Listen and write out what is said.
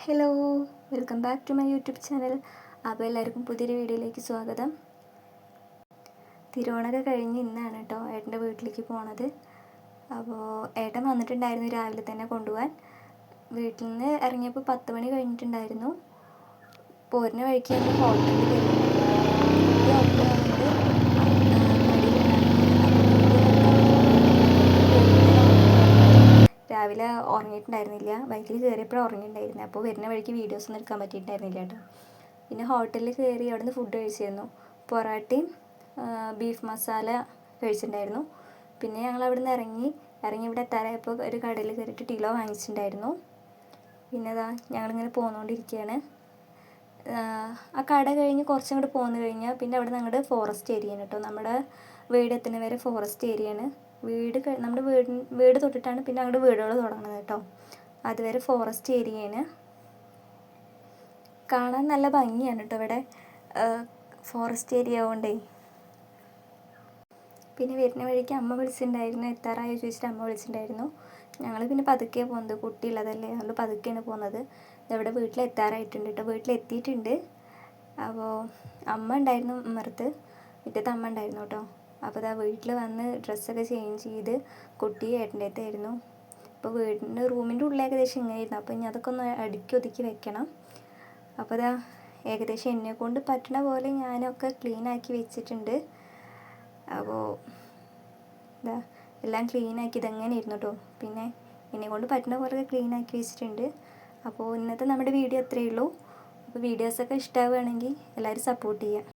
Hello, welcome back to my YouTube channel. അപ്പോൾ എല്ലാവർക്കും പുതിയൊരു വീഡിയോയിലേക്ക് സ്വാഗതം. തിരുവോണമൊക്കെ കഴിഞ്ഞ് ഇന്നാണ് കേട്ടോ ഏട്ടൻ്റെ വീട്ടിലേക്ക് പോണത്. അപ്പോൾ ഏട്ടൻ വന്നിട്ടുണ്ടായിരുന്നു രാവിലെ തന്നെ കൊണ്ടുപോകാൻ. വീട്ടിൽ നിന്ന് ഇറങ്ങിയപ്പോൾ 10 മണി കഴിഞ്ഞിട്ടുണ്ടായിരുന്നു. പോരുന്ന വഴിക്ക് ഹോട്ടലിൽ രാവിലെ ഉറങ്ങിയിട്ടുണ്ടായിരുന്നില്ല. ബൈക്കിൽ കയറിയപ്പോഴാണ് ഉറങ്ങിയിട്ടുണ്ടായിരുന്നത്. അപ്പോൾ വരുന്ന വഴിക്ക് വീഡിയോസൊന്നും എടുക്കാൻ പറ്റിയിട്ടുണ്ടായിരുന്നില്ല കേട്ടോ. പിന്നെ ഹോട്ടലിൽ കയറി അവിടെ നിന്ന് ഫുഡ് കഴിച്ചിരുന്നു. പൊറാട്ടയും ബീഫ് മസാല കഴിച്ചിട്ടുണ്ടായിരുന്നു. പിന്നെ ഞങ്ങൾ അവിടെ നിന്ന് ഇറങ്ങി ഇവിടെ എത്താറായപ്പോൾ ഒരു കടയിൽ കയറിയിട്ട് ടിലോ വാങ്ങിച്ചിട്ടുണ്ടായിരുന്നു. പിന്നെ അതാ ഞങ്ങളിങ്ങനെ പോന്നുകൊണ്ടിരിക്കുകയാണ്. ആ കട കഴിഞ്ഞ് കുറച്ചങ്ങോട്ട് പോന്നു കഴിഞ്ഞാൽ പിന്നെ അവിടെ നിന്ന് അങ്ങോട്ട് ഫോറസ്റ്റ് ഏരിയയാണ് കേട്ടോ. നമ്മുടെ വീട് എത്തുന്ന വരെ ഫോറസ്റ്റ് ഏരിയയാണ്. നമ്മുടെ വീട് തൊട്ടിട്ടാണ് പിന്നെ അങ്ങോട്ട് വീടുകൾ തുടങ്ങുന്നത് കേട്ടോ. അതുവരെ ഫോറസ്റ്റ് ഏരിയയാണ്. കാണാൻ നല്ല ഭംഗിയാണ് കേട്ടോ ഇവിടെ ഫോറസ്റ്റ് ഏരിയ ആവുകൊണ്ടേ. പിന്നെ വരുന്ന വഴിക്ക് അമ്മ വിളിച്ചിട്ടുണ്ടായിരുന്നു. എത്താറായോ ചോദിച്ചിട്ട് അമ്മ വിളിച്ചിട്ടുണ്ടായിരുന്നു. ഞങ്ങൾ പിന്നെ പതുക്കെയാണ് പോകുന്നത്, കുട്ടിയുള്ളതല്ലേ, അതുകൊണ്ട് പതുക്കെയാണ് പോകുന്നത്. ഇവിടെ വീട്ടിലെത്താറായിട്ടുണ്ട് കേട്ടോ. വീട്ടിലെത്തിയിട്ടുണ്ട്. അപ്പോൾ അമ്മ ഉണ്ടായിരുന്നു ഉമ്മറത്ത്, മുറ്റത്ത് അമ്മ ഉണ്ടായിരുന്നു കേട്ടോ. അപ്പോൾ ഇതാ വീട്ടിൽ വന്ന് ഡ്രസ്സൊക്കെ ചേഞ്ച് ചെയ്ത് കുട്ടി ഏട്ടൻ്റെ അടുത്തായിരുന്നു. അപ്പോൾ റൂമിൻ്റെ ഉള്ളിൽ ഏകദേശം ഇങ്ങനെയായിരുന്നു. അപ്പോൾ ഇനി അതൊക്കെ ഒന്ന് അടുക്കി ഒതുക്കി വെക്കണം. അപ്പോൾ ഇതാ ഏകദേശം എന്നെക്കൊണ്ട് പറ്റണ പോലെ ഞാനൊക്കെ ക്ലീനാക്കി വെച്ചിട്ടുണ്ട്. അപ്പോൾ ഇതാ എല്ലാം ക്ലീനാക്കി ഇതെങ്ങനെയായിരുന്നു കേട്ടോ. പിന്നെ എന്നെക്കൊണ്ട് പറ്റുന്ന പോലെ ക്ലീനാക്കി വെച്ചിട്ടുണ്ട്. അപ്പോൾ ഇന്നത്തെ നമ്മുടെ വീഡിയോ അത്രയേ ഉള്ളൂ. അപ്പോൾ വീഡിയോസൊക്കെ ഇഷ്ടമാവുകയാണെങ്കിൽ എല്ലാവരും സപ്പോർട്ട് ചെയ്യുക.